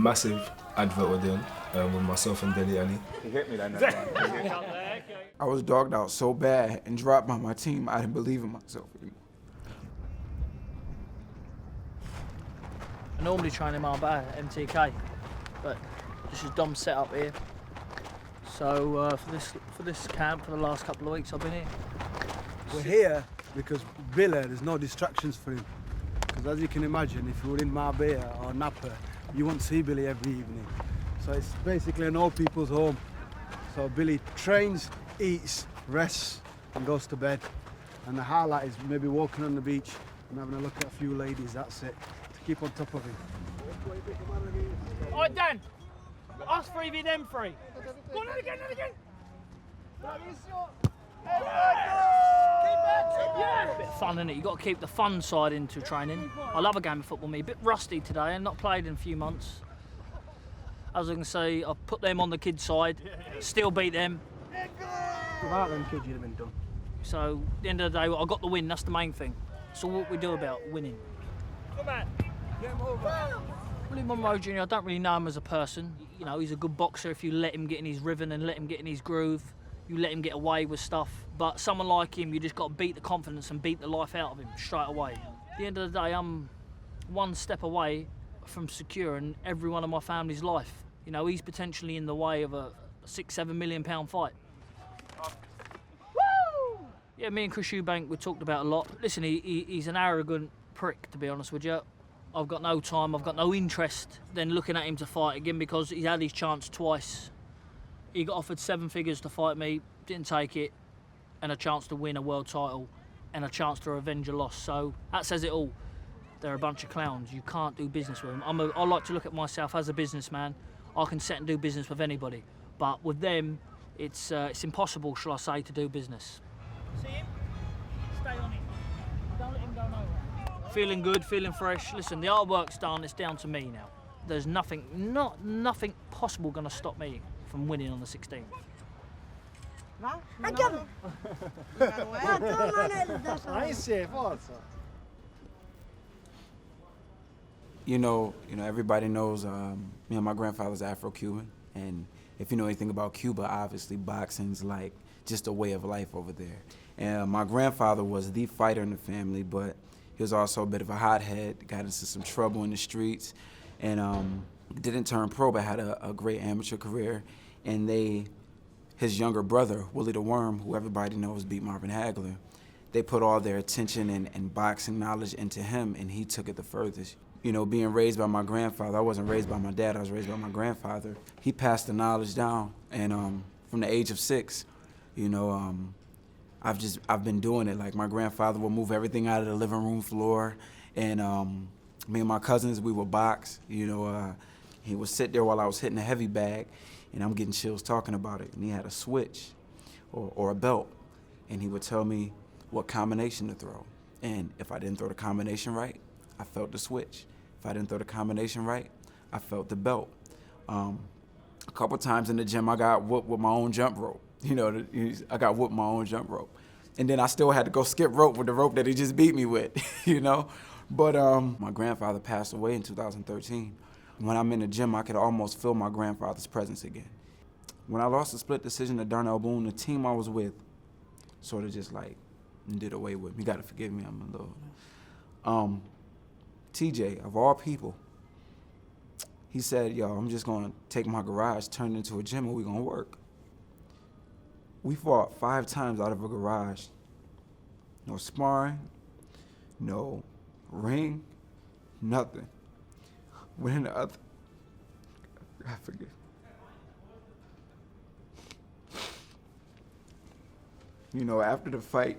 massive advert we're doing with myself and Dele Alli. He hit me then. I was dogged out so bad and dropped by my team, I didn't believe in myself anymore. I normally train in Marbella, MTK, but this is Dom's set up here. So for this camp, for the last couple of weeks, I've been here. We're here because Villa, there's no distractions for him. Because as you can imagine, if you were in Marbella or Napa, you won't see Billy every evening. So it's basically an old people's home. So Billy trains, eats, rests, and goes to bed. And the highlight is maybe walking on the beach and having a look at a few ladies, that's it, to keep on top of him. All right, Dan, us three v them three. Go on, not again, not again. Yeah. Bit of fun, innit? You've got to keep the fun side into training. I love a game of football, me. A bit rusty today and not played in a few months. As I can say, I've put them on the kids' side, still beat them. Without them kids, you'd have been done. So, at the end of the day, I got the win, that's the main thing. So what we do about winning. Come on. Get him over. Willie Monroe Jr., I don't really know him as a person. You know, he's a good boxer if you let him get in his rhythm and let him get in his groove. You let him get away with stuff. But someone like him, you just got to beat the confidence and beat the life out of him straight away. At the end of the day, I'm one step away from securing every one of my family's life. You know, he's potentially in the way of a £6-7 million fight. Woo! Yeah, me and Chris Eubank, we talked about a lot. Listen, he's an arrogant prick, to be honest with you. I've got no time, I've got no interest then looking at him to fight again because he's had his chance twice. He got offered 7 figures to fight me, didn't take it, and a chance to win a world title and a chance to revenge a loss. So that says it all. They're a bunch of clowns. You can't do business with them. I like to look at myself as a businessman. I can sit and do business with anybody. But with them, it's impossible, shall I say, to do business. See him? Stay on him. Don't let him go nowhere. Feeling good, feeling fresh. Listen, the artwork's done. It's down to me now. There's nothing possible going to stop me from winning on the 16th. You know, everybody knows, my grandfather's Afro-Cuban, and if you know anything about Cuba, obviously boxing's like just a way of life over there. And my grandfather was the fighter in the family, but he was also a bit of a hothead, got into some trouble in the streets, and didn't turn pro, but had a great amateur career. And his younger brother, Willie the Worm, who everybody knows beat Marvin Hagler, they put all their attention and boxing knowledge into him, and he took it the furthest. You know, being raised by my grandfather, I wasn't raised by my dad, I was raised by my grandfather. He passed the knowledge down, and from the age of 6, you know, I've been doing it. Like, my grandfather would move everything out of the living room floor, and me and my cousins, we would box. You know, he would sit there while I was hitting a heavy bag, and I'm getting chills talking about it. And he had a switch or a belt, and he would tell me what combination to throw. And if I didn't throw the combination right, I felt the switch. If I didn't throw the combination right, I felt the belt. A couple times in the gym, I got whooped with my own jump rope. You know, I got whooped my own jump rope. And then I still had to go skip rope with the rope that he just beat me with, you know? But my grandfather passed away in 2013. When I'm in the gym, I could almost feel my grandfather's presence again. When I lost the split decision to Darnell Boone, the team I was with sort of just like did away with me. You gotta forgive me, I'm a little. TJ, of all people, he said, yo, I'm just gonna take my garage, turn it into a gym, and we're gonna work. We fought 5 times out of a garage. No sparring, no ring, nothing. When the other, I forget. You know, after the fight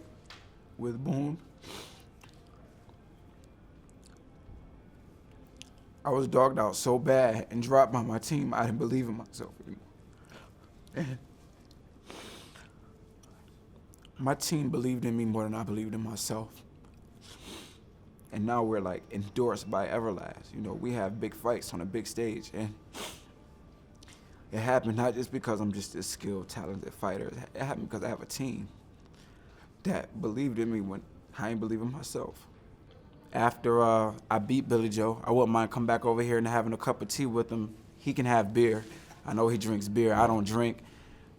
with Boone, I was dogged out so bad and dropped by my team, I didn't believe in myself anymore. And my team believed in me more than I believed in myself. And now we're like endorsed by Everlast. You know, we have big fights on a big stage, and it happened not just because I'm just a skilled, talented fighter. It happened because I have a team that believed in me when I didn't believe in myself. After I beat Billy Joe, I wouldn't mind coming back over here and having a cup of tea with him. He can have beer. I know he drinks beer. I don't drink.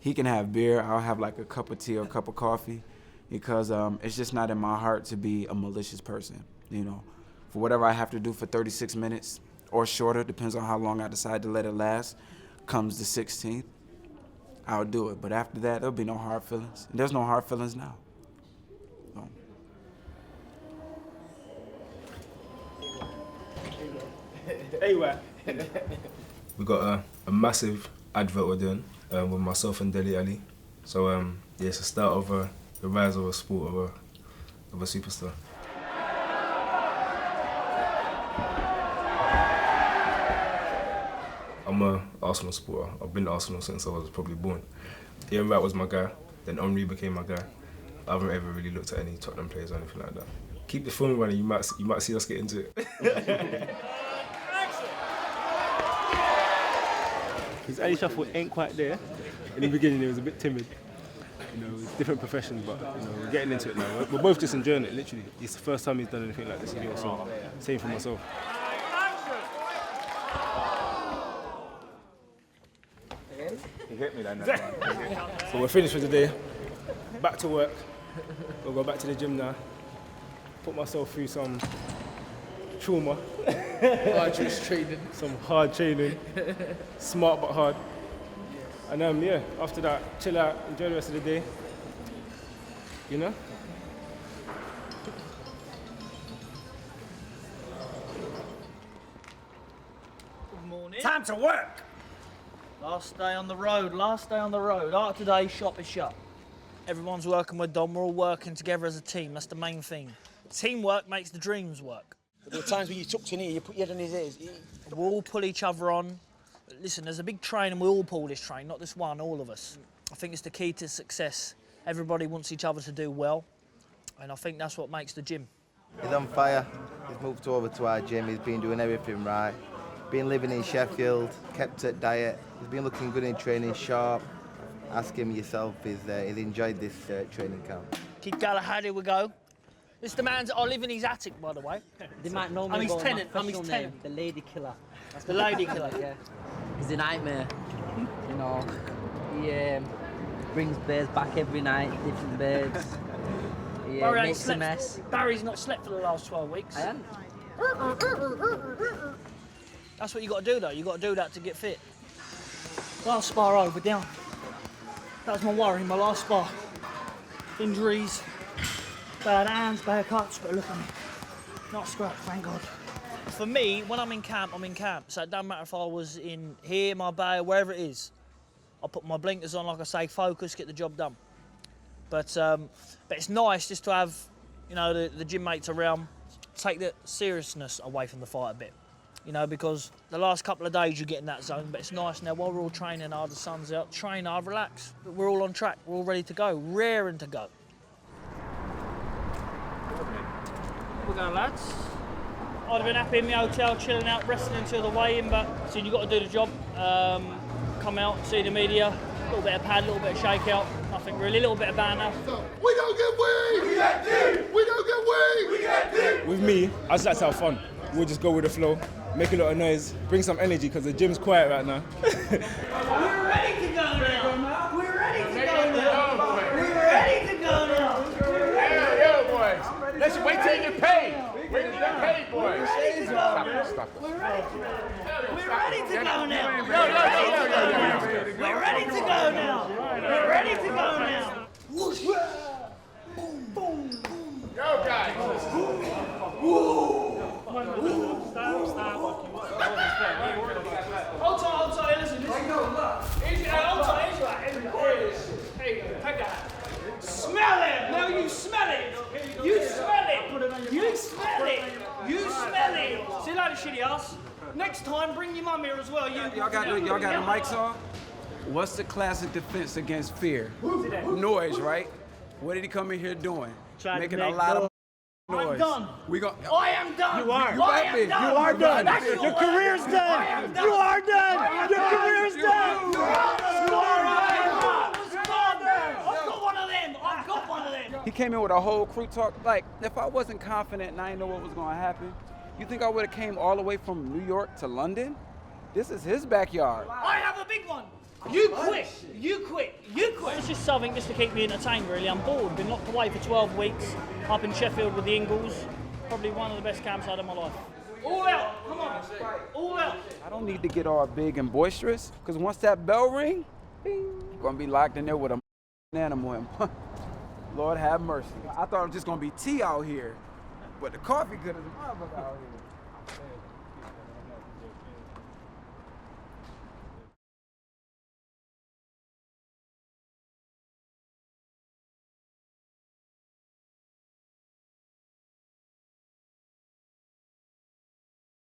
He can have beer. I'll have like a cup of tea or a cup of coffee because it's just not in my heart to be a malicious person, you know. For whatever I have to do for 36 minutes or shorter, depends on how long I decide to let it last, comes the 16th, I'll do it. But after that, there'll be no hard feelings. And there's no hard feelings now. So. Anyway. We got a massive advert we're doing with myself and Dele Alli. So yeah, it's the start of the rise of a sport of a superstar. I'm an Arsenal supporter. I've been to Arsenal since I was probably born. Ian Wright was my guy, then Henry became my guy. I haven't ever really looked at any Tottenham players or anything like that. Keep the film running, you might see us get into it. His early shuffle ain't quite there. In the beginning, he was a bit timid. You know, it's different professions, but you know, we're getting into it now. We're both just enjoying it, literally. It's the first time he's done anything like this here, so same for myself. He hit me like that. So we're finished for today. Back to work. We'll go back to the gym now. Put myself through some trauma. Arduous training. Some hard training. Smart but hard. And yeah, after that, chill out, enjoy the rest of the day. You know? Good morning. Time to work! Last day on the road, last day on the road. After today, shop is shut. Everyone's working with Dom, we're all working together as a team, that's the main thing. Teamwork makes the dreams work. There were times when you tucked in here, you put your head on his ears. We all pull each other on. Listen, there's a big train and we all pull this train, not this one, all of us. I think it's the key to success. Everybody wants each other to do well, and I think that's what makes the gym. He's on fire. He's moved over to our gym. He's been doing everything right. Been living in Sheffield, kept at diet. He's been looking good in training, sharp. Ask him yourself, he's enjoyed this training camp. Keep Galahad, here we go. This is the man, I live in his attic, by the way. They might know me I'm his by my tenant, I'm his professional name, tenant. the Lady Killer. That's the Lady Killer. Yeah. He's a nightmare. You know, he brings bears back every night, different birds. He makes a mess. Barry's not slept for the last 12 weeks. I haven't. That's what you got to do, though. You got to do that to get fit. Last spar over, down. That was my worry, my last spar. Injuries, bad hands, bad cuts, but look at me. Not a scratch, thank God. For me, when I'm in camp, I'm in camp. So it doesn't matter if I was in here, Marbella, wherever it is. I'll put my blinkers on, like I say, focus, get the job done. But it's nice just to have, you know, the gym mates around, take the seriousness away from the fight a bit. You know, because the last couple of days you get in that zone, but it's nice now while we're all training hard, the sun's out, train hard, relax. We're all on track, we're all ready to go, raring to go. We're going, lads. I'd have been happy in my hotel, chilling out, resting until the weigh-in, but soon you've got to do the job. Come out, see the media, a little bit of pad, a little bit of shake-out, nothing really, a little bit of banter. We don't get weak! We get deep! We don't get weak! We get deep! With me, I just like to have fun. We'll just go with the flow, make a lot of noise, bring some energy because the gym's quiet right now. We're ready to go now! We're ready to go now! We're ready to go now! Yo, boys. Let's wait till you get paid. Wait till you get paid, boys. Stop it. We're ready to go now! We're ready to go now! We're ready to go now! Whoosh! Boom, boom, boom! Go, guys. Hold tight, listen. Smell it! Now you smell it! You smell it! You smell it! You smell it! See you later, shitty ass. Next time, bring your mum here as well. Y'all got the mics on? What's the classic defense against fear? Noise, right? What did he come in here doing? Making a lot of noise. I'm done. I am done. You are. You might be. You are done. Your career's done. You are done. Your career's done. You are done. I've got one of them. He came in with a whole crew talk. Like, if I wasn't confident and I didn't know what was going to happen, you think I would have came all the way from New York to London? This is his backyard. I have a big one. You quit. You quit. You quit. It's just something just to keep me entertained, really. I'm bored. Been locked away for 12 weeks up in Sheffield with the Ingalls. Probably one of the best camps I've had in my life. All out. Come on. All out. I don't need to get all big and boisterous, because once that bell ring, bing, you're going to be locked in there with a animal. And Lord have mercy. I thought it was just going to be tea out here, but the coffee good as a motherfucker out here.